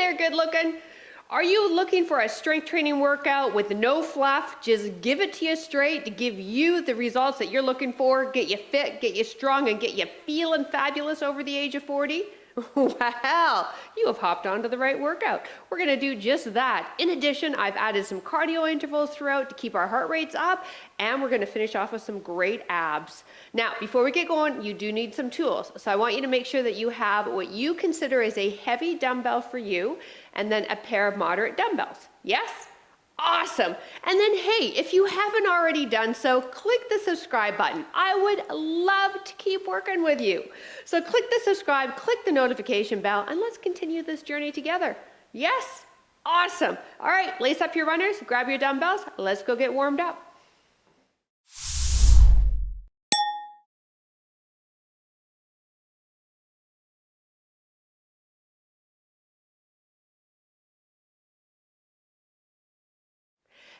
there, good looking. Are you looking for a strength training workout with no fluff? Just give it to you straight to give you the results that you're looking for, get you fit, get you strong, and get you feeling fabulous over the age of 40? Well, you have hopped onto the right workout. We're gonna do just that. In addition, I've added some cardio intervals throughout to keep our heart rates up, and we're gonna finish off with some great abs. Now, before we get going, you do need some tools. So I want you to make sure that you have what you consider is a heavy dumbbell for you, and then a pair of moderate dumbbells. Yes? Awesome. And then, hey, if you haven't already done so, click the subscribe button. I would love to keep working with you. So click the subscribe, click the notification bell, and let's continue this journey together. Yes? Awesome. All right, lace up your runners, grab your dumbbells, let's go get warmed up.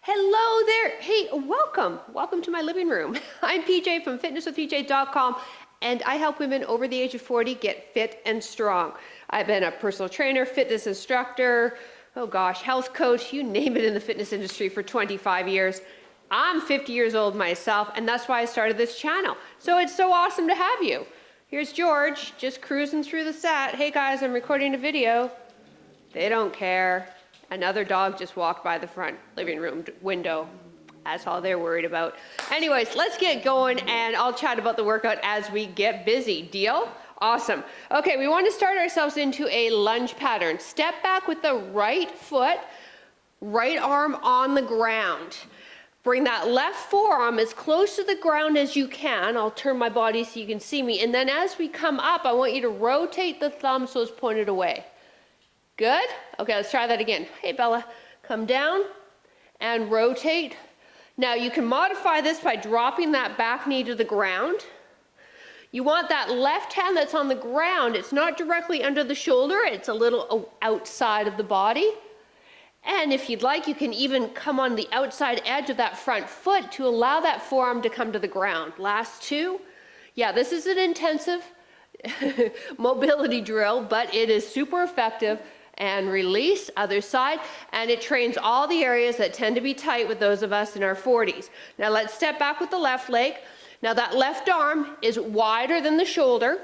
Hello there. Hey, welcome. Welcome to my living room. I'm PJ from fitnesswithpj.com, and I help women over the age of 40 get fit and strong. I've been a personal trainer, fitness instructor, oh gosh, health coach, you name it in the fitness industry for 25 years. I'm 50 years old myself, and that's why I started this channel. So it's so awesome to have you. Here's George, just cruising through the set. Hey guys, I'm recording a video. They don't care. Another dog just walked by the front living room window. That's all they're worried about. Anyways, let's get going, and I'll chat about the workout as we get busy. Deal? Awesome. Okay, we want to start ourselves into a lunge pattern. Step back with the right foot, right arm on the ground. Bring that left forearm as close to the ground as you can. I'll turn my body so you can see me. And then as we come up, I want you to rotate the thumb so it's pointed away. Good? Okay, let's try that again. Hey, Bella, come down and rotate. Now, you can modify this by dropping that back knee to the ground. You want that left hand that's on the ground. It's not directly under the shoulder. It's a little outside of the body. And if you'd like, you can even come on the outside edge of that front foot to allow that forearm to come to the ground. Last two. Yeah, this is an intensive mobility drill, but it is super effective. And release, other side, and it trains all the areas that tend to be tight with those of us in our 40s. Now let's step back with the left leg. Now that left arm is wider than the shoulder.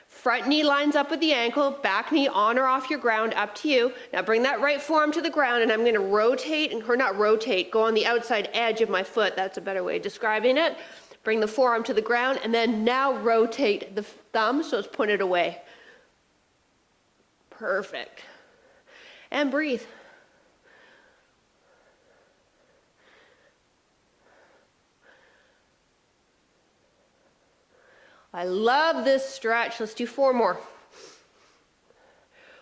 Front knee lines up with the ankle, back knee on or off your ground, up to you. Now bring that right forearm to the ground, and I'm gonna rotate, or not rotate, go on the outside edge of my foot. That's a better way of describing it. Bring the forearm to the ground, and then now rotate the thumb so it's pointed away. Perfect. And breathe. I love this stretch. Let's do 4 more.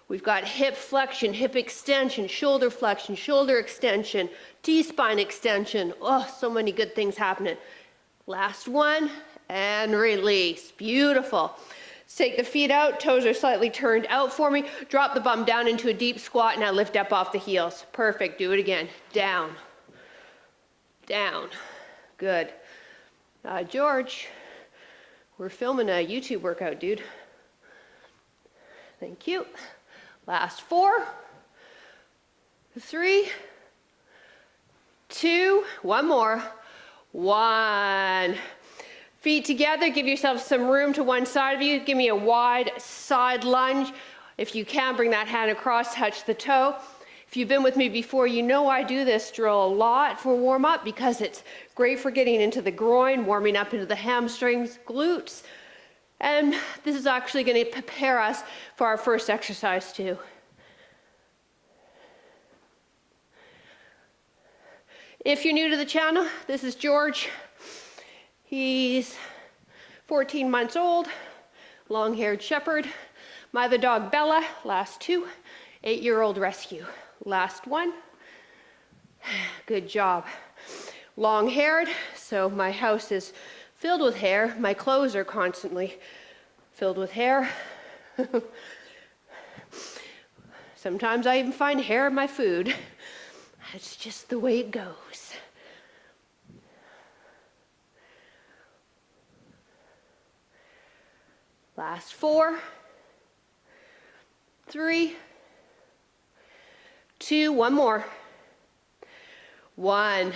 We've got hip flexion, hip extension, shoulder flexion, shoulder extension, T-spine extension. Oh, so many good things happening. Last one, and release. Beautiful. Take the feet out, toes are slightly turned out for me. Drop the bum down into a deep squat. Now lift up off the heels. Perfect, do it again. Down, down, good. George, we're filming a YouTube workout, dude. Thank you. Last 4, 3, 2, one more, 1. Feet together, give yourself some room to one side of you. Give me a wide side lunge. If you can, bring that hand across, touch the toe. If you've been with me before, you know I do this drill a lot for warm up because it's great for getting into the groin, warming up into the hamstrings, glutes. And this is actually going to prepare us for our first exercise too. If you're new to the channel, this is George. He's 14 months old, long-haired shepherd. My other dog, Bella, last 2, 8-year-old rescue. Last 1, good job. Long-haired, so my house is filled with hair. My clothes are constantly filled with hair. Sometimes I even find hair in my food. It's just the way it goes. Last 4, 3, 2, one more. 1.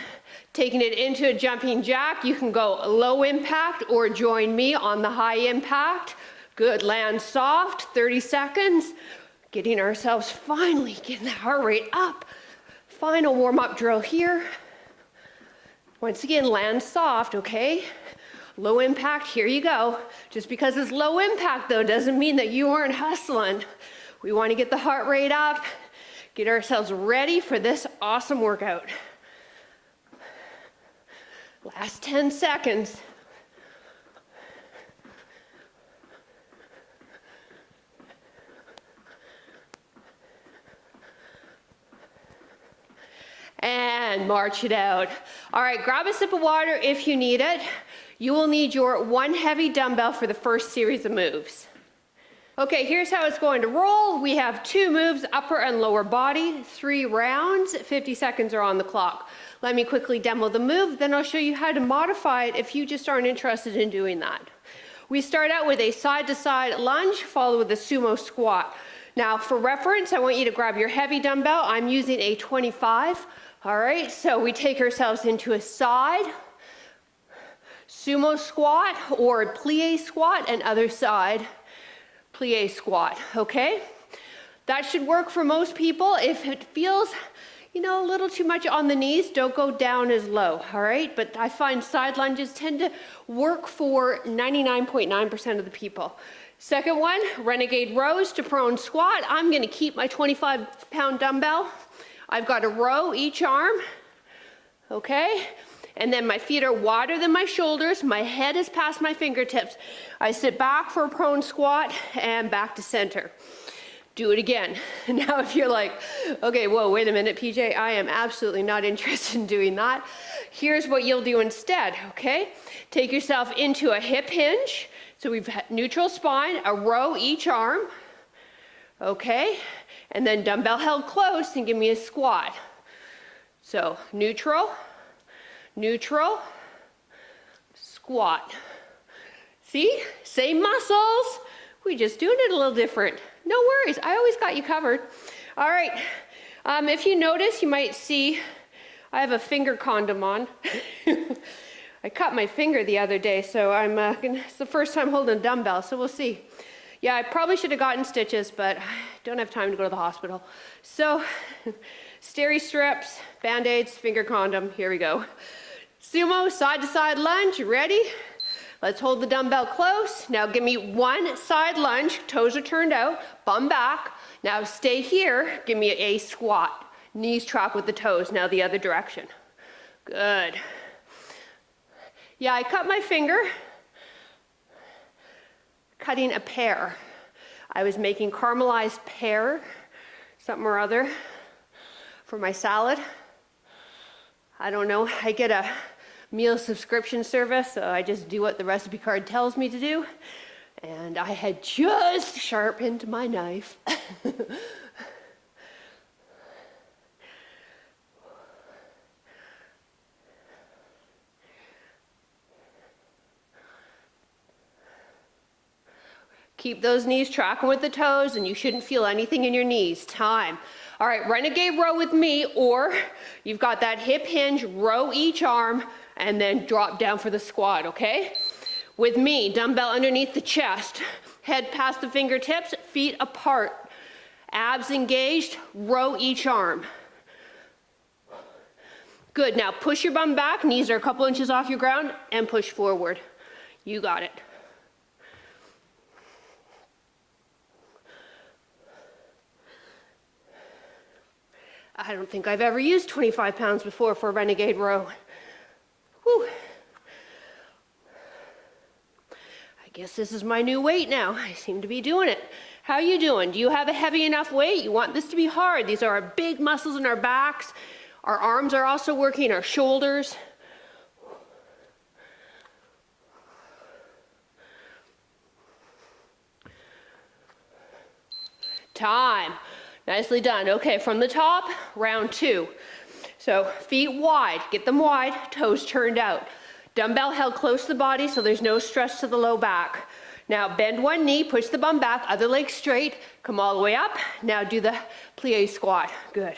Taking it into a jumping jack. You can go low impact or join me on the high impact. Good, land soft, 30 seconds. Getting ourselves finally getting the heart rate up. Final warm-up drill here. Once again, land soft, okay? Low impact, here you go. Just because it's low impact though doesn't mean that you aren't hustling. We want to get the heart rate up, get ourselves ready for this awesome workout. Last 10 seconds. And march it out. All right, grab a sip of water if you need it. You will need your 1 heavy dumbbell for the first series of moves. Okay, here's how it's going to roll. We have 2 moves, upper and lower body, 3 rounds, 50 seconds are on the clock. Let me quickly demo the move, then I'll show you how to modify it if you just aren't interested in doing that. We start out with a side-to-side lunge, followed with a sumo squat. Now, for reference, I want you to grab your heavy dumbbell. I'm using a 25. All right, so we take ourselves into a side, sumo squat or plie squat, and other side, plie squat, okay? That should work for most people. If it feels, a little too much on the knees, don't go down as low, all right? But I find side lunges tend to work for 99.9% of the people. Second one, renegade rows to prone squat. I'm gonna keep my 25-pound dumbbell. I've got a row each arm, okay? And then my feet are wider than my shoulders. My head is past my fingertips. I sit back for a prone squat and back to center. Do it again. Now if you're like, okay, whoa, wait a minute, PJ, I am absolutely not interested in doing that. Here's what you'll do instead, okay? Take yourself into a hip hinge. So we've had neutral spine, a row each arm, okay? And then dumbbell held close and give me a squat. So neutral, neutral, squat. See, same muscles, we're just doing it a little different. No worries, I always got you covered. All right, if you notice, you might see I have a finger condom on. I cut my finger the other day, so it's the first time holding a dumbbell, so we'll see. Yeah, I probably should have gotten stitches, but I don't have time to go to the hospital. So, steri strips, Band-Aids, finger condom, here we go. Sumo, side to side lunge, ready? Let's hold the dumbbell close. Now give me 1 side lunge, toes are turned out, bum back. Now stay here, give me a squat. Knees track with the toes, now the other direction. Good. Yeah, I cut my finger. Cutting a pear. I was making caramelized pear, something or other, for my salad. I don't know, I get a meal subscription service, so I just do what the recipe card tells me to do. And I had just sharpened my knife. Keep those knees tracking with the toes, and you shouldn't feel anything in your knees. Time. All right, renegade row with me, or you've got that hip hinge, row each arm, and then drop down for the squat, okay? With me, dumbbell underneath the chest, head past the fingertips, feet apart, abs engaged, row each arm. Good, now push your bum back, knees are a couple inches off your ground, and push forward. You got it. I don't think I've ever used 25 pounds before for a renegade row. Whew. I guess this is my new weight now. I seem to be doing it. How you doing? Do you have a heavy enough weight? You want this to be hard. These are our big muscles in our backs. Our arms are also working, our shoulders. Time. Nicely done. Okay, from the top, round 2. So feet wide, get them wide, toes turned out. Dumbbell held close to the body so there's no stress to the low back. Now bend one knee, push the bum back, other leg straight, come all the way up. Now do the plie squat. Good.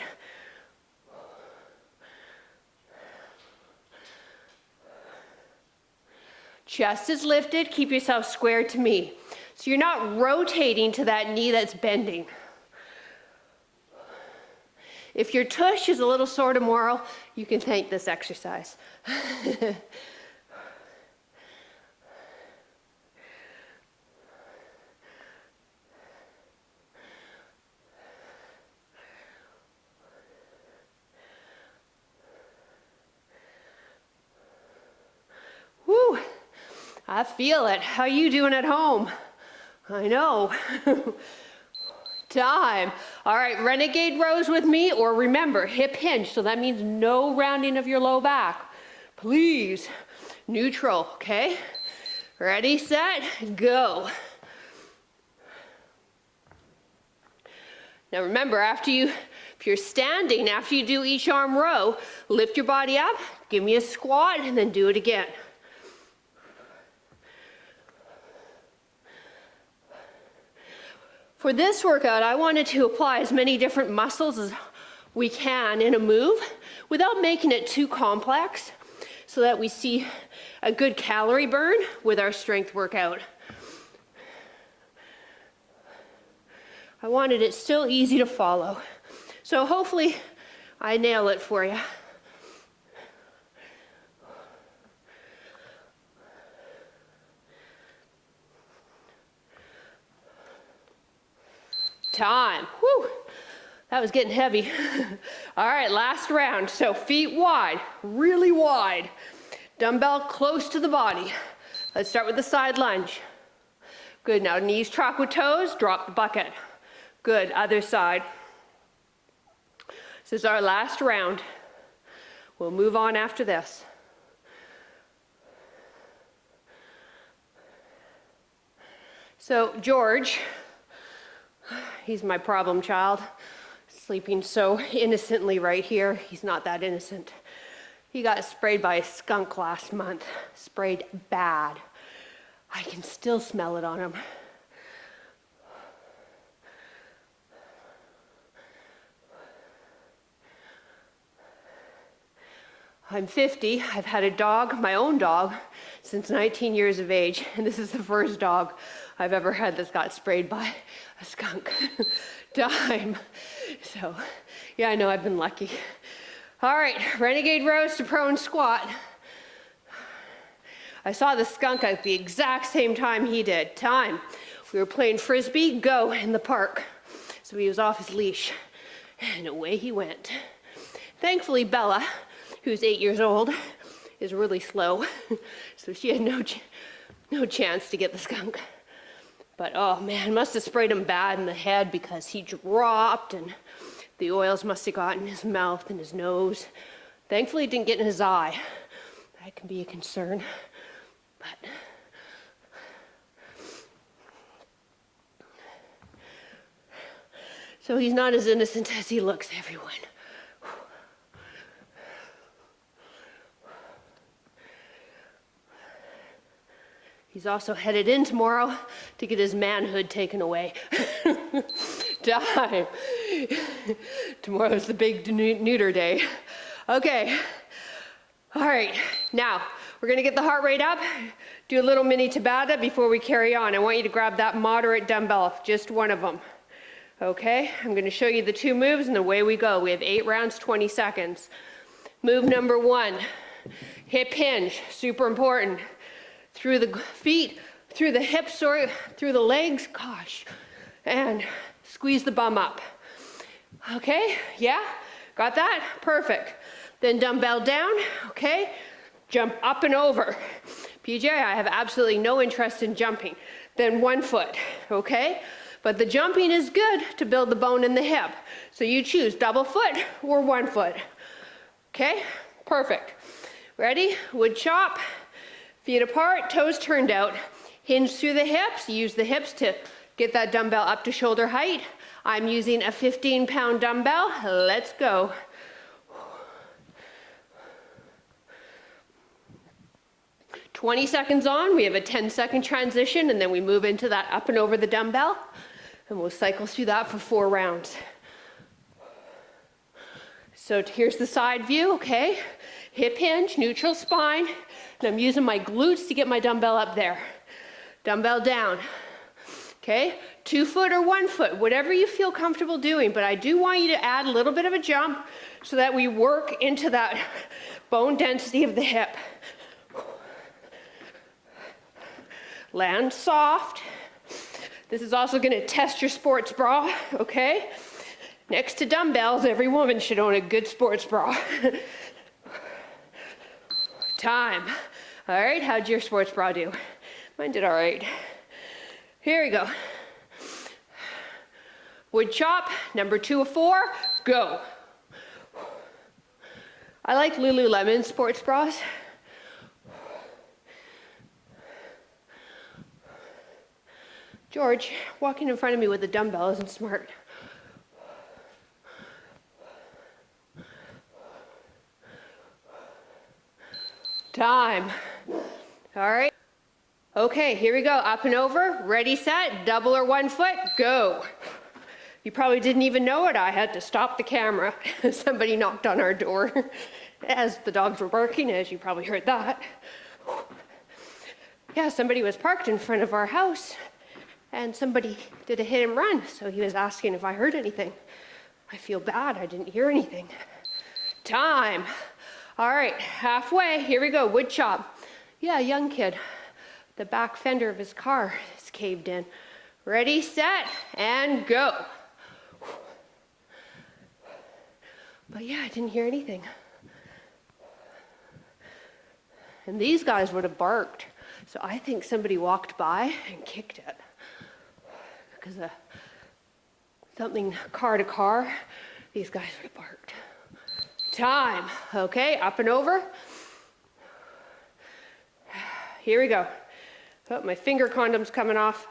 Chest is lifted, keep yourself square to me. So you're not rotating to that knee that's bending. If your tush is a little sore tomorrow, you can thank this exercise. Whew, I feel it. How you doing at home? I know. Time. All right, renegade rows with me, or remember, hip hinge, so that means no rounding of your low back. Please, neutral, okay? Ready, set, go. Now remember, if you're standing, after you do each arm row, lift your body up, give me a squat, and then do it again. For this workout, I wanted to apply as many different muscles as we can in a move without making it too complex so that we see a good calorie burn with our strength workout. I wanted it still easy to follow. So hopefully I nail it for you. Time. Whew. That was getting heavy. All right, last round. So feet wide, really wide. Dumbbell close to the body. Let's start with the side lunge. Good, now knees track with toes, drop the bucket. Good, other side. This is our last round. We'll move on after this. So George, he's my problem child, sleeping so innocently right here. He's not that innocent. He got sprayed by a skunk last month, sprayed bad. I can still smell it on him. I'm 50, I've had a dog, my own dog, since 19 years of age, and this is the first dog I've ever had that's got sprayed by a skunk. Time. So, yeah, I know I've been lucky. All right, renegade rows to prone squat. I saw the skunk at the exact same time he did. Time. We were playing frisbee, go, in the park. So he was off his leash, and away he went. Thankfully, Bella, who's 8 years old, is really slow, so she had no chance to get the skunk. But oh man, must have sprayed him bad in the head because he dropped and the oils must have gotten in his mouth and his nose. Thankfully it didn't get in his eye. That can be a concern, but so he's not as innocent as he looks, everyone. He's also headed in tomorrow to get his manhood taken away. Time. Tomorrow's the big neuter day. Okay. All right. Now, we're going to get the heart rate up, do a little mini Tabata before we carry on. I want you to grab that moderate dumbbell, just one of them. Okay? I'm going to show you the two moves and away we go. We have 8 rounds, 20 seconds. Move number 1, hip hinge, super important. Through the feet, through the hips, through the legs, gosh, and squeeze the bum up. Okay, yeah, got that? Perfect. Then dumbbell down, okay, jump up and over. PJ, I have absolutely no interest in jumping. Then 1 foot, okay? But the jumping is good to build the bone in the hip. So you choose double foot or 1 foot. Okay, perfect. Ready? Wood chop. Feet apart, toes turned out. Hinge through the hips. Use the hips to get that dumbbell up to shoulder height. I'm using a 15-pound dumbbell. Let's go. "20 seconds on, we have a 10-second transition, and then we move into that up and over the dumbbell, and we'll cycle through that for 4 rounds. So here's the side view, okay? Hip hinge, neutral spine, And I'm using my glutes to get my dumbbell up there. Dumbbell down. Okay, 2 foot or 1 foot, whatever you feel comfortable doing, but I do want you to add a little bit of a jump so that we work into that bone density of the hip. Land soft. This is also going to test your sports bra, okay? Next to dumbbells, every woman should own a good sports bra. Time. All right, how'd your sports bra do? Mine did all right. Here we go. Wood chop, number 2 of 4, go. I like Lululemon sports bras. George, walking in front of me with a dumbbell isn't smart. Time. All right. Okay, here we go. Up and over. Ready, set. Double or 1 foot. Go. You probably didn't even know it. I had to stop the camera. Somebody knocked on our door as the dogs were barking, as you probably heard that. Yeah, somebody was parked in front of our house. And somebody did a hit and run, so he was asking if I heard anything. I feel bad, I didn't hear anything. Time. All right, halfway, here we go, wood chop. Yeah, young kid. The back fender of his car is caved in. Ready, set, and go. But yeah, I didn't hear anything. And these guys would have barked. So I think somebody walked by and kicked it. Because of something car to car, these guys would have barked. Time. Okay, up and over. Here we go. Oh, my finger condom's coming off.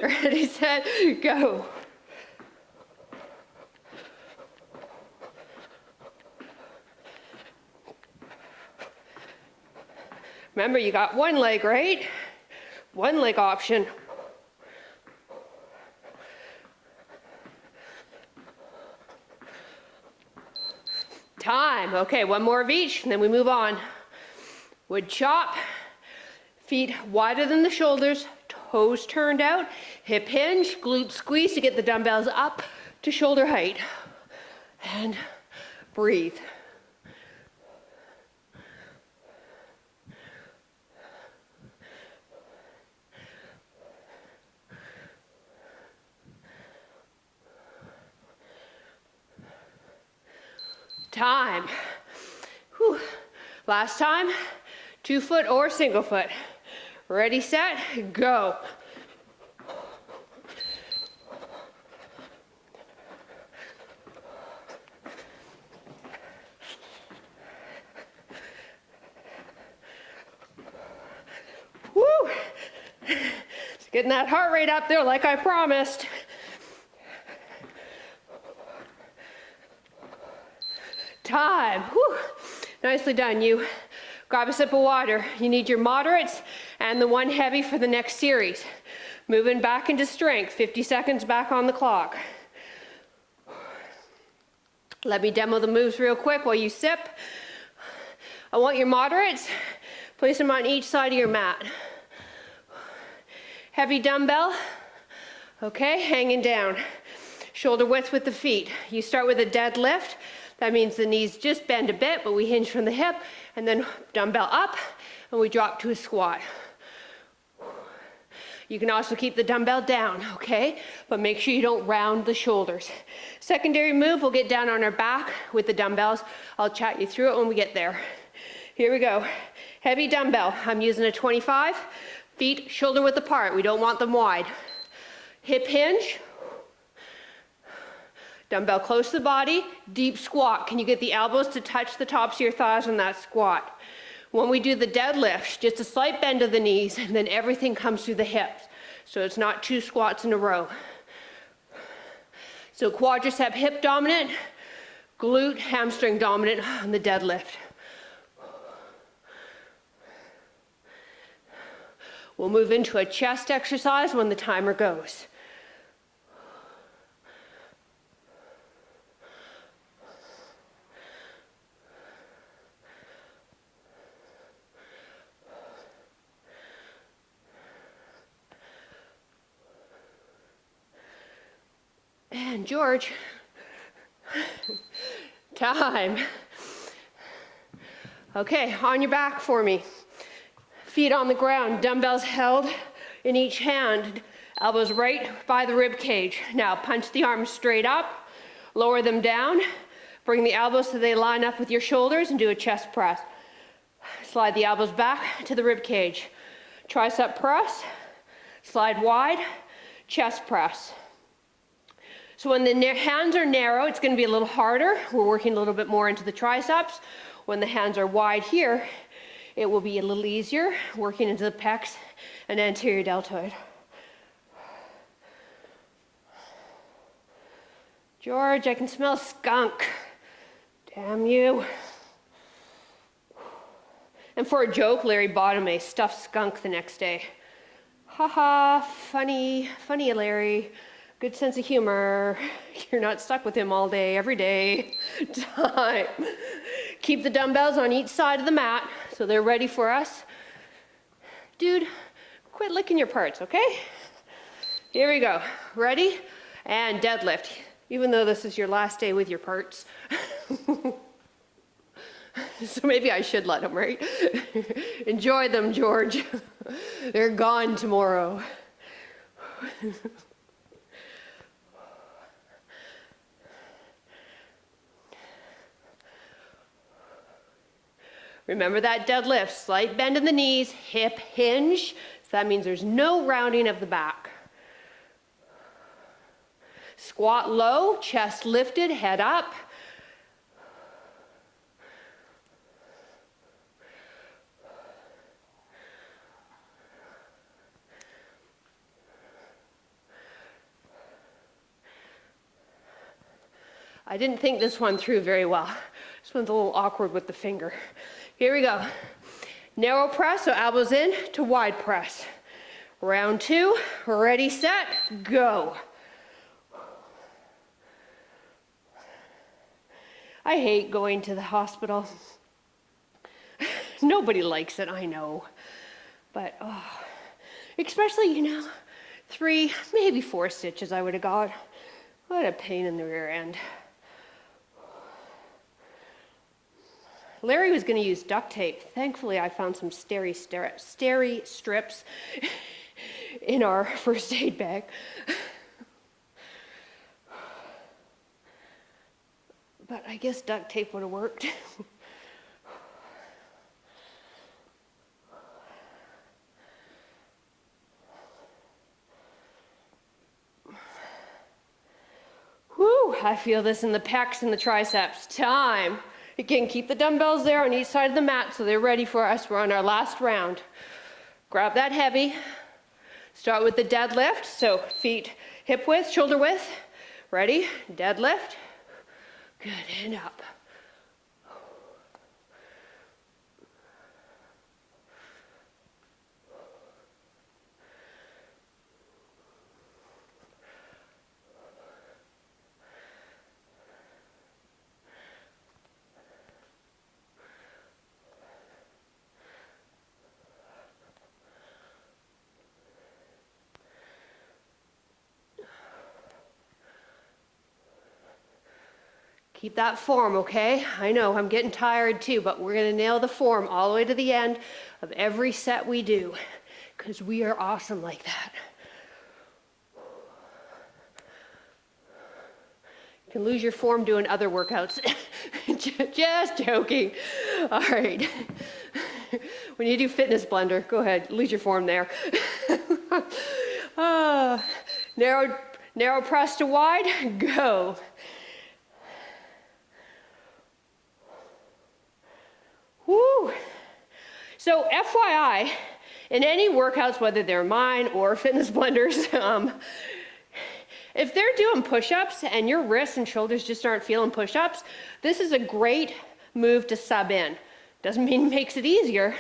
Ready, set, go. Remember, you got one leg, right? One leg option. Time. Okay, one more of each, and then we move on. Wood chop. Feet wider than the shoulders, toes turned out, hip hinge, glute squeeze to get the dumbbells up to shoulder height. And breathe. Time. Whew. Last time, 2 foot or single foot. Ready, set, go. Woo! It's getting that heart rate up there like I promised. Time. Whew. Nicely done. You grab a sip of water. You need your moderates and the one heavy for the next series. Moving back into strength. 50 seconds back on the clock. Let me demo the moves real quick while you sip. I want your moderates. Place them on each side of your mat. Heavy dumbbell. Okay, hanging down. Shoulder width with the feet. You start with a deadlift. That means the knees just bend a bit, but we hinge from the hip, and then dumbbell up, and we drop to a squat. You can also keep the dumbbell down, okay? But make sure you don't round the shoulders. Secondary move, we'll get down on our back with the dumbbells. I'll chat you through it when we get there. Here we go. Heavy dumbbell. I'm using a 25. Feet shoulder width apart. We don't want them wide. Hip hinge. Dumbbell close to the body, deep squat. Can you get the elbows to touch the tops of your thighs on that squat? When we do the deadlift, just a slight bend of the knees, and then everything comes through the hips. So it's not 2 squats in a row. So quadricep hip dominant, glute hamstring dominant on the deadlift. We'll move into a chest exercise when the timer goes. George, time. Okay, on your back for me. Feet on the ground, dumbbells held in each hand, elbows right by the rib cage. Now punch the arms straight up, lower them down, bring the elbows so they line up with your shoulders and do a chest press. Slide the elbows back to the rib cage. Tricep press, slide wide, chest press. So when the hands are narrow, it's going to be a little harder. We're working a little bit more into the triceps. When the hands are wide here, it will be a little easier, working into the pecs and anterior deltoid. George, I can smell skunk. Damn you. And for a joke, Larry bought him a stuffed skunk the next day. Haha, funny, Larry. Good sense of humor. You're not stuck with him all day, every day. Time. Keep the dumbbells on each side of the mat so they're ready for us. Dude, quit licking your parts, okay? Here we go. Ready? And deadlift. Even though this is your last day with your parts. So maybe I should let them, right? Enjoy them, George. They're gone tomorrow. Remember that deadlift, slight bend in the knees, hip hinge. So that means there's no rounding of the back. Squat low, chest lifted, head up. I didn't think this one through very well. This one's a little awkward with the finger. Here we go. Narrow press, so elbows in to wide press. Round two, ready, set, go. I hate going to the hospital. Nobody likes it, I know. But, especially, 3, maybe 4 stitches I would have got. What a pain in the rear end. Larry was going to use duct tape. Thankfully, I found some steri strips in our first aid bag. But I guess duct tape would have worked. Whew, I feel this in the pecs and the triceps. Time. Again, keep the dumbbells there on each side of the mat so they're ready for us. We're on our last round. Grab that heavy. Start with the deadlift. So feet hip width, shoulder width. Ready? Deadlift. Good, and up. Keep that form, okay? I know I'm getting tired too, but we're gonna nail the form all the way to the end of every set we do, because we are awesome like that. You can lose your form doing other workouts. Just joking. All right. When you do fitness blender, go ahead, lose your form there. Narrow press to wide, go. Woo! So FYI, in any workouts, whether they're mine or fitness blenders, if they're doing push-ups and your wrists and shoulders just aren't feeling push-ups, this is a great move to sub in. Doesn't mean it makes it easier,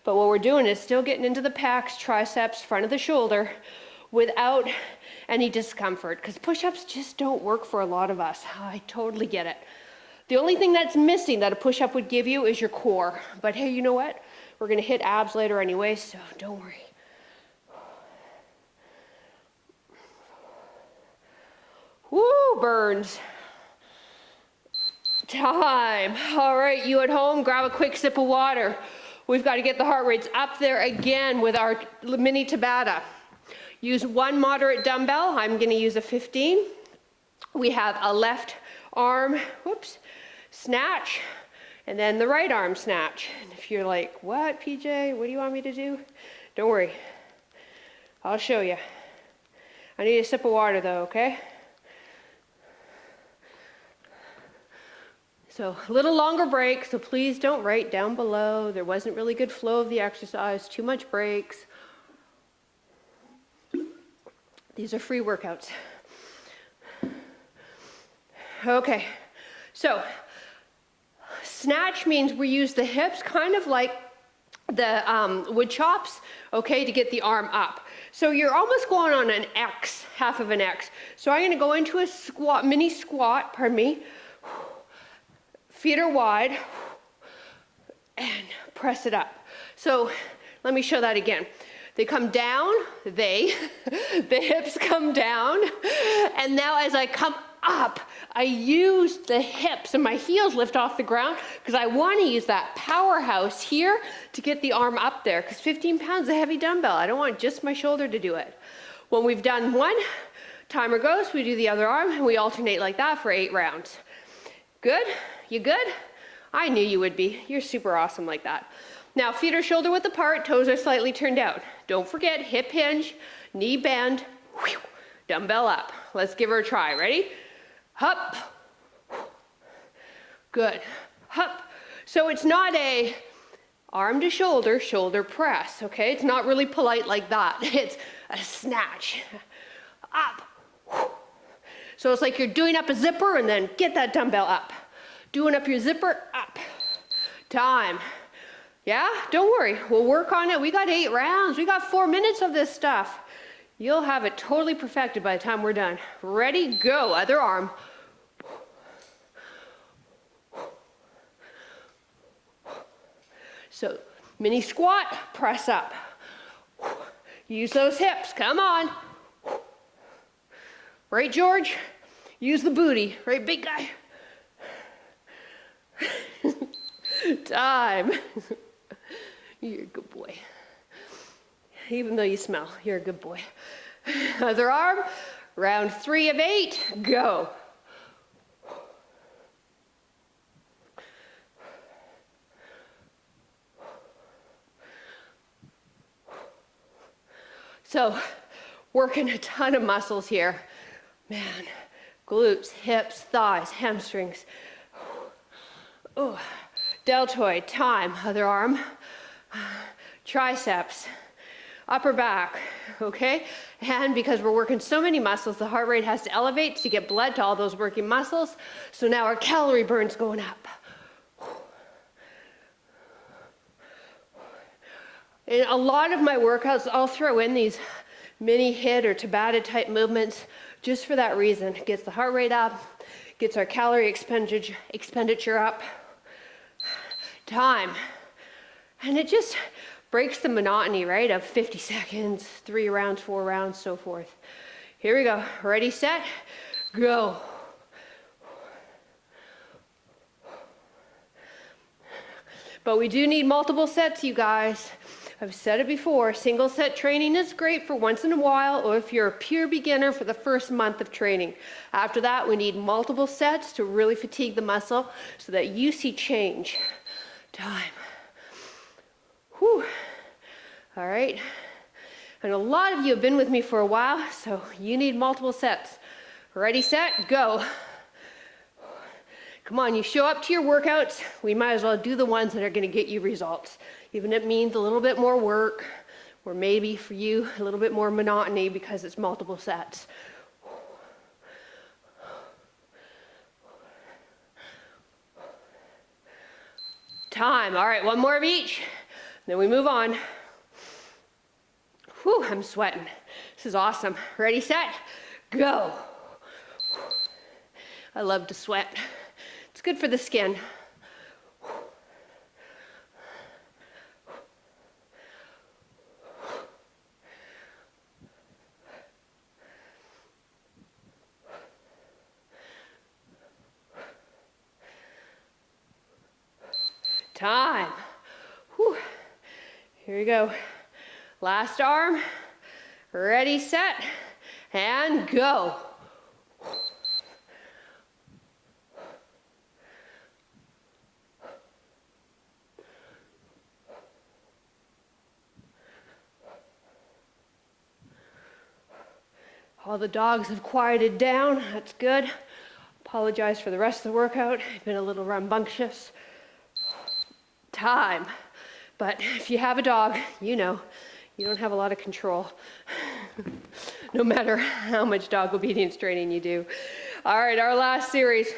but what we're doing is still getting into the pecs, triceps, front of the shoulder without any discomfort, because push-ups just don't work for a lot of us. I totally get it. The only thing that's missing that a push-up would give you is your core. But hey, you know what? We're gonna hit abs later anyway, so don't worry. Woo, burns. Time. All right, you at home, grab a quick sip of water. We've got to get the heart rates up there again with our mini Tabata. Use one moderate dumbbell. I'm going to use a 15. We have a left arm, snatch, and then the right arm snatch. And if you're like, what, PJ? What do you want me to do? Don't worry. I'll show you. I need a sip of water though, okay? So a little longer break, so please don't write down below. There wasn't really good flow of the exercise, too much breaks. These are free workouts. Okay, so snatch means we use the hips kind of like the wood chops, okay, to get the arm up. So you're almost going on an X, half of an X. So I'm gonna go into a squat, mini squat, pardon me. Feet are wide, and press it up. So let me show that again. They come down, the hips come down, and now as I come up, I use the hips and my heels lift off the ground because I want to use that powerhouse here to get the arm up there because 15 pounds is a heavy dumbbell. I don't want just my shoulder to do it. When we've done one, timer goes, we do the other arm, and we alternate like that for 8 rounds. Good? You good? I knew you would be. You're super awesome like that. Now, feet are shoulder width apart, toes are slightly turned out. Don't forget, hip hinge, knee bend, whew, dumbbell up. Let's give her a try. Ready? Hup. Good. Hup. So it's not a arm to shoulder, shoulder press, okay? It's not really polite like that. It's a snatch. Up. Whew. So it's like you're doing up a zipper and then get that dumbbell up. Doing up your zipper, up. Time. Yeah, don't worry, we'll work on it. We got 8 rounds, we got 4 minutes of this stuff. You'll have it totally perfected by the time we're done. Ready, go, other arm. So, mini squat, press up. Use those hips, come on. Right, George? Use the booty, right, big guy? Time. You're a good boy. Even though you smell, you're a good boy. Other arm, round 3 of 8, go. So, working a ton of muscles here. Man, glutes, hips, thighs, hamstrings. Oh, deltoid, time, other arm, triceps, upper back, okay? And because we're working so many muscles, the heart rate has to elevate to get blood to all those working muscles. So now our calorie burn's going up. In a lot of my workouts, I'll throw in these mini HIIT or Tabata type movements just for that reason. It gets the heart rate up, gets our calorie expenditure up. Time. And it just breaks the monotony, right, of 50 seconds, 3 rounds, 4 rounds, so forth. Here we go. Ready, set, go. But we do need multiple sets, you guys. I've said it before, single set training is great for once in a while or if you're a pure beginner for the first month of training. After that, we need multiple sets to really fatigue the muscle so that you see change. Time. Whew. All right. And a lot of you have been with me for a while, so you need multiple sets. Ready, set, go. Come on, you show up to your workouts, we might as well do the ones that are going to get you results. Even if it means a little bit more work, or maybe for you, a little bit more monotony because it's multiple sets. Time. All right, one more of each. Then we move on. Whew, I'm sweating. This is awesome. Ready, set, go. I love to sweat. It's good for the skin. Time. Whew. Here we go. Last arm. Ready, set, and go. All the dogs have quieted down. That's good. Apologize for the rest of the workout. I've been a little rambunctious. Time. But if you have a dog, you know, you don't have a lot of control. No matter how much dog obedience training you do. All right, our last series.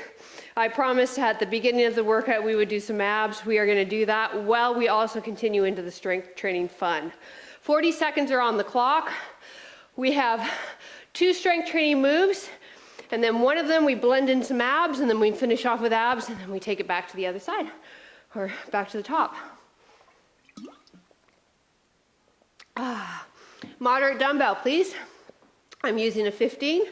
I promised at the beginning of the workout we would do some abs. We are going to do that while we also continue into the strength training fun. 40 seconds are on the clock. We have 2 strength training moves, and then one of them we blend in some abs, and then we finish off with abs, and then we take it back to the other side, or back to the top. Moderate dumbbell, please. I'm using a 15.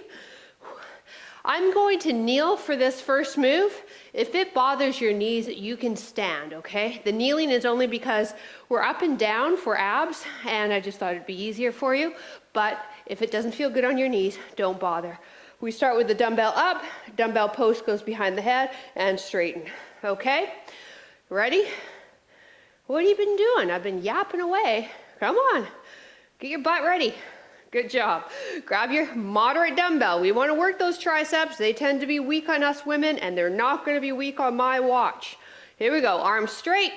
I'm going to kneel for this first move. If it bothers your knees, you can stand, okay? The kneeling is only because we're up and down for abs, and I just thought it'd be easier for you. But if it doesn't feel good on your knees, don't bother. We start with the dumbbell up, dumbbell post goes behind the head, and straighten, okay? Ready? What have you been doing? I've been yapping away. Come on, get your butt ready. Good job. Grab your moderate dumbbell. We want to work those triceps. They tend to be weak on us women, and they're not going to be weak on my watch. Here we go. Arms straight,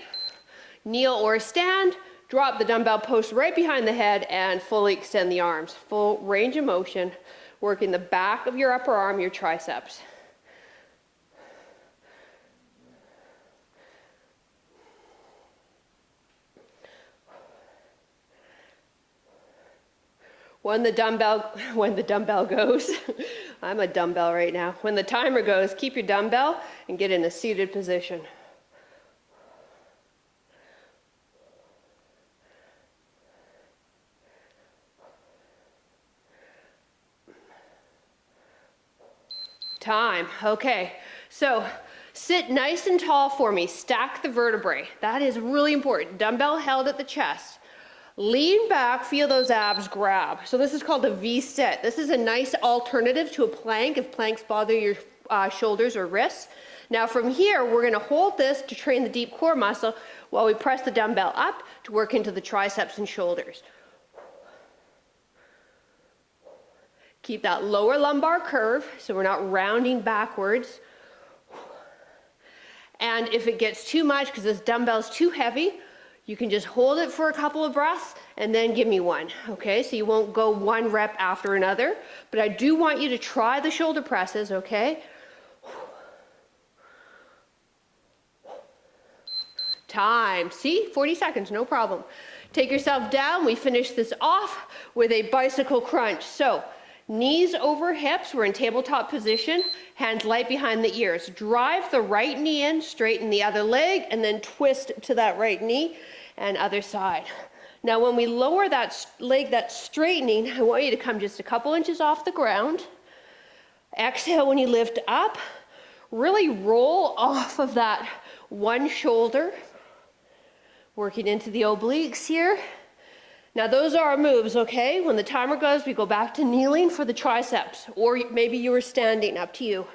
kneel or stand, drop the dumbbell post right behind the head, and fully extend the arms. Full range of motion, working the back of your upper arm, your triceps. When the dumbbell goes, I'm a dumbbell right now. When the timer goes, keep your dumbbell and get in a seated position. Time. Okay, so sit nice and tall for me. Stack the vertebrae. That is really important. Dumbbell held at the chest. Lean back, feel those abs grab. So this is called a V-sit. This is a nice alternative to a plank if planks bother your shoulders or wrists. Now from here, we're gonna hold this to train the deep core muscle while we press the dumbbell up to work into the triceps and shoulders. Keep that lower lumbar curve so we're not rounding backwards. And if it gets too much, because this dumbbell's too heavy, you can just hold it for a couple of breaths and then give me one, okay? So you won't go one rep after another, but I do want you to try the shoulder presses, okay? Time, see, 40 seconds, no problem. Take yourself down, we finish this off with a bicycle crunch. So, knees over hips, we're in tabletop position, hands light behind the ears. Drive the right knee in, straighten the other leg, and then twist to that right knee and other side. Now when we lower that leg that's straightening, I want you to come just a couple inches off the ground. Exhale when you lift up. Really roll off of that one shoulder, working into the obliques here. Now those are our moves, okay? When the timer goes, we go back to kneeling for the triceps, or maybe you were standing, up to you.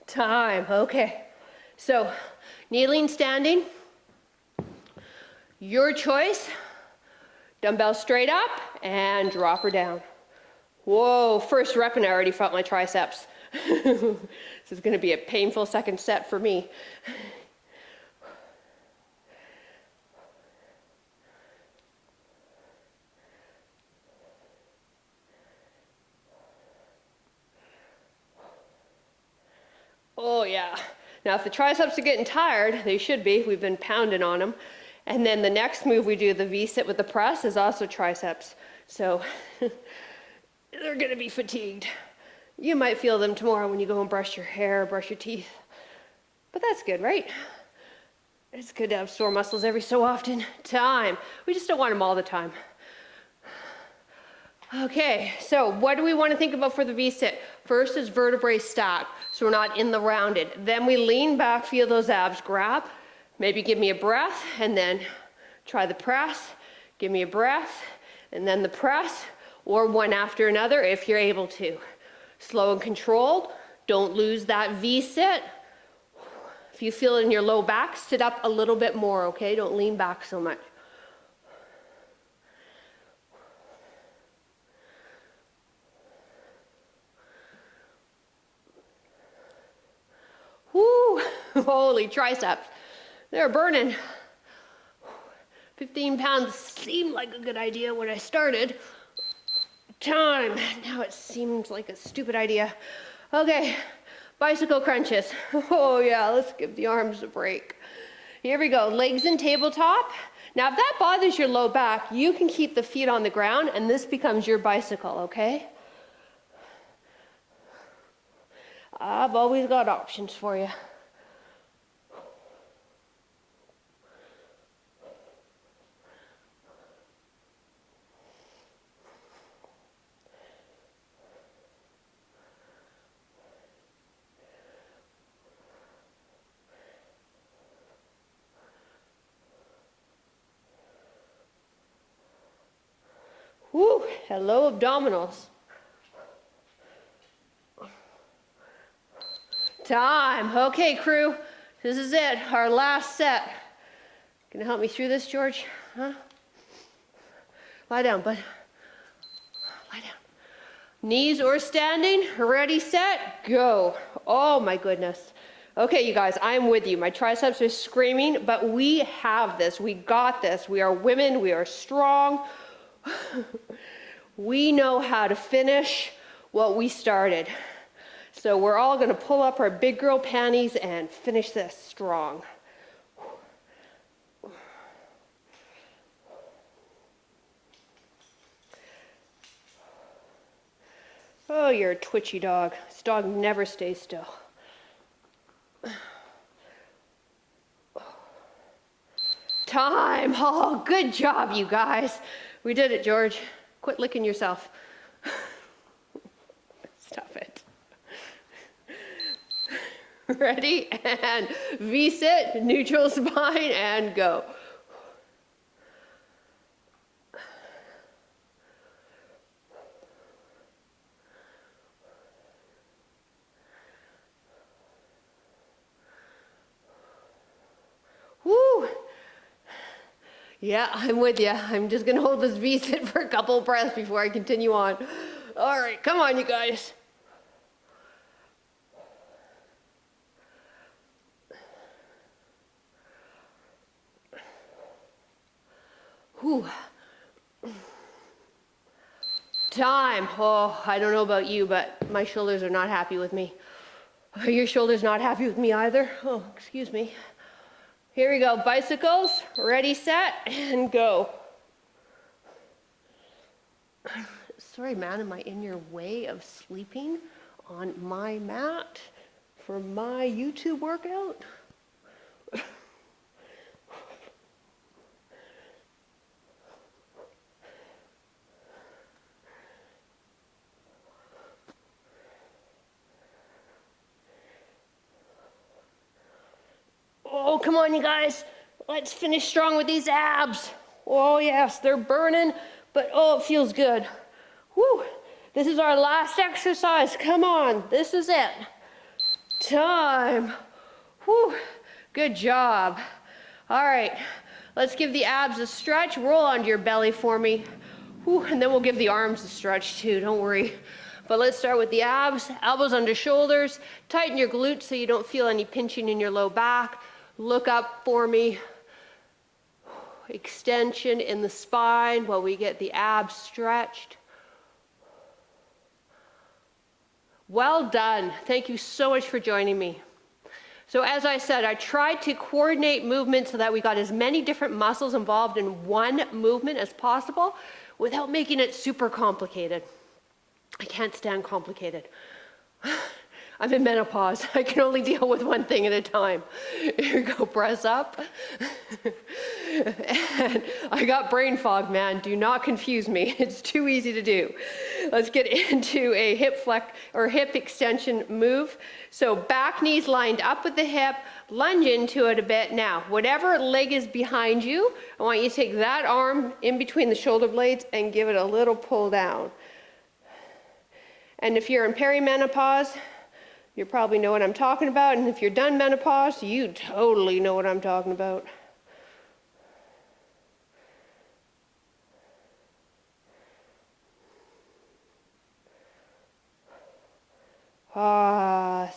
Time, okay. So, kneeling, standing, your choice. Dumbbell straight up and drop her down. Whoa, first rep and I already felt my triceps. This is gonna be a painful second set for me. Oh yeah. Now if the triceps are getting tired, they should be, we've been pounding on them. And then the next move we do, the V-sit with the press, is also triceps. So they're gonna be fatigued. You might feel them tomorrow when you go and brush your hair, brush your teeth. But that's good, right? It's good to have sore muscles every so often. Time. We just don't want them all the time. Okay, so what do we want to think about for the V-sit? First is vertebrae stack, so we're not in the rounded. Then we lean back, feel those abs grab. Maybe give me a breath, and then try the press. Give me a breath, and then the press, or one after another if you're able to. Slow and controlled. Don't lose that V-sit. If you feel it in your low back, sit up a little bit more, okay? Don't lean back so much. Whoo! Holy triceps. They're burning. 15 pounds seemed like a good idea when I started. Time. Now it seems like a stupid idea. Okay, bicycle crunches. Oh yeah, let's give the arms a break. Here we go, legs in tabletop. Now if that bothers your low back, you can keep the feet on the ground and this becomes your bicycle, okay? I've always got options for you. Woo, hello abdominals. Time. Okay, crew, this is it, our last set. Gonna help me through this, George? Huh? Lie down, bud. Lie down. Knees or standing, ready, set, go. Oh my goodness. Okay, you guys, I'm with you. My triceps are screaming, but we have this. We got this. We are women. We are strong. We know how to finish what we started. So we're all going to pull up our big girl panties and finish this strong. Oh, you're a twitchy dog. This dog never stays still. Time. Oh, good job, you guys. We did it, George. Quit licking yourself. Stop it. Ready? And V-sit, neutral spine, and go. Woo! Yeah, I'm with you. I'm just gonna hold this V-sit for a couple of breaths before I continue on. All right, come on, you guys. Whew. Time. Oh, I don't know about you, but my shoulders are not happy with me. Are your shoulders not happy with me either? Oh, excuse me. Here we go, bicycles, ready, set, and go. Sorry, man, am I in your way of sleeping on my mat for my YouTube workout? Oh, come on, you guys. Let's finish strong with these abs. Oh, yes, they're burning, but oh, it feels good. Whew. This is our last exercise. Come on, this is it. Time. Whew. Good job. All right, let's give the abs a stretch. Roll onto your belly for me. Whew. And then we'll give the arms a stretch too, don't worry. But let's start with the abs, elbows under shoulders. Tighten your glutes so you don't feel any pinching in your low back. Look up for me. Extension in the spine while we get the abs stretched. Well done. Thank you so much for joining me. So as I said, I tried to coordinate movement so that we got as many different muscles involved in one movement as possible without making it super complicated. I can't stand complicated. I'm in menopause. I can only deal with one thing at a time. Here we go, press up. And I got brain fog, man. Do not confuse me. It's too easy to do. Let's get into a hip flex or hip extension move. So back knees lined up with the hip, lunge into it a bit. Now, whatever leg is behind you, I want you to take that arm in between the shoulder blades and give it a little pull down. And if you're in perimenopause, you probably know what I'm talking about. And if you're done menopause, you totally know what I'm talking about.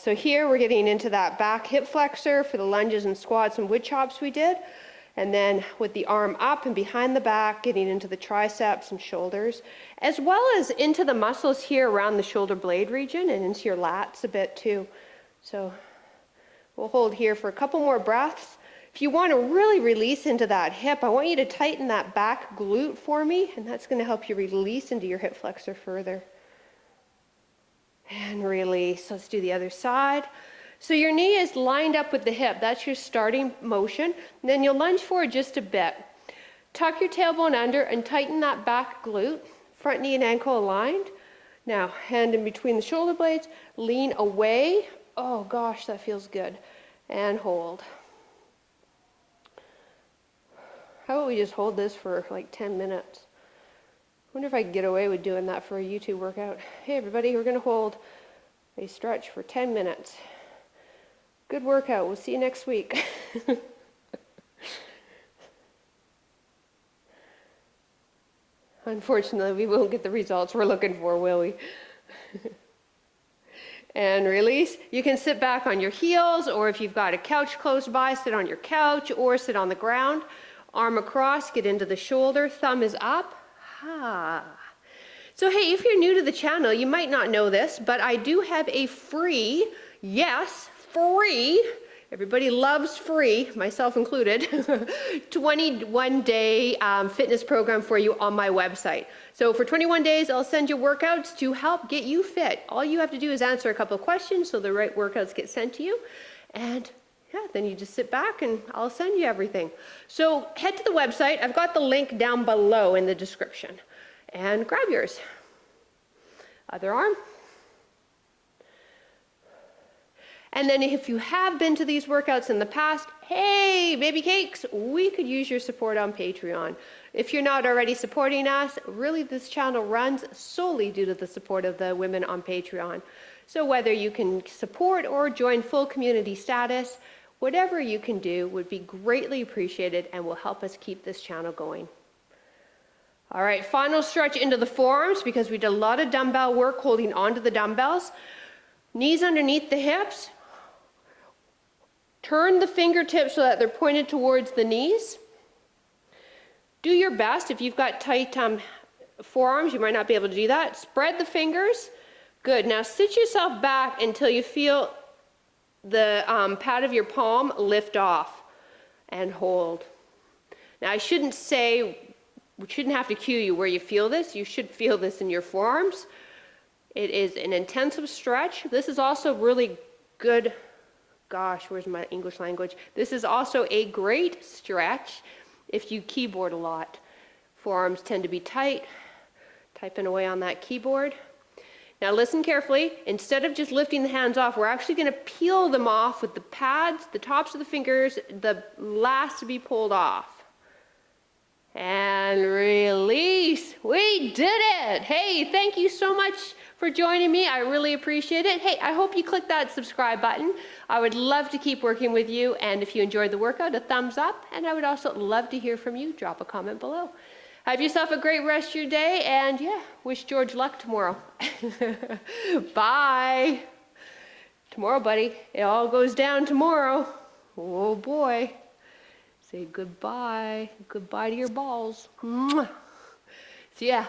So here we're getting into that back hip flexor for the lunges and squats and wood chops we did. And then with the arm up and behind the back, getting into the triceps and shoulders, as well as into the muscles here around the shoulder blade region and into your lats a bit too. So we'll hold here for a couple more breaths. If you want to really release into that hip, I want you to tighten that back glute for me, and that's going to help you release into your hip flexor further. And release. Let's do the other side. So your knee is lined up with the hip. That's your starting motion. And then you'll lunge forward just a bit. Tuck your tailbone under and tighten that back glute. Front knee and ankle aligned. Now, hand in between the shoulder blades. Lean away. Oh gosh, that feels good. And hold. How about we just hold this for like 10 minutes? I wonder if I could get away with doing that for a YouTube workout. Hey everybody, we're going to hold a stretch for 10 minutes. Good workout. We'll see you next week. Unfortunately, we won't get the results we're looking for, will we? And release. You can sit back on your heels, or if you've got a couch close by, sit on your couch or sit on the ground. Arm across, get into the shoulder, thumb is up. So hey, if you're new to the channel, you might not know this, but I do have a free, yes, free, everybody loves free, myself included, 21-day fitness program for you on my website. So for 21 days, I'll send you workouts to help get you fit. All you have to do is answer a couple of questions so the right workouts get sent to you. And yeah, then you just sit back and I'll send you everything. So head to the website. I've got the link down below in the description. And grab yours. Other arm. And then if you have been to these workouts in the past, hey, baby cakes, we could use your support on Patreon. If you're not already supporting us, really this channel runs solely due to the support of the women on Patreon. So whether you can support or join full community status, whatever you can do would be greatly appreciated and will help us keep this channel going. All right, final stretch into the forearms because we did a lot of dumbbell work holding onto the dumbbells. Knees underneath the hips. Turn the fingertips so that they're pointed towards the knees. Do your best. If you've got tight forearms, you might not be able to do that. Spread the fingers. Good. Now sit yourself back until you feel the pad of your palm lift off and hold. Now I shouldn't say, we shouldn't have to cue you where you feel this. You should feel this in your forearms. It is an intensive stretch. This is also really good. Gosh, where's my English language? This is also a great stretch if you keyboard a lot. Forearms tend to be tight, typing away on that keyboard. Now listen carefully. Instead of just lifting the hands off, we're actually going to peel them off with the pads, the tops of the fingers, the last to be pulled off. And release. We did it. Hey, thank you so much for joining me. I really appreciate it. Hey, I hope you click that subscribe button. I would love to keep working with you. And if you enjoyed the workout, a thumbs up. And I would also love to hear from you. Drop a comment below. Have yourself a great rest of your day. And yeah, wish George luck tomorrow. Bye. Tomorrow, buddy. It all goes down tomorrow. Oh boy. Say goodbye. Goodbye to your balls. Mwah. See ya.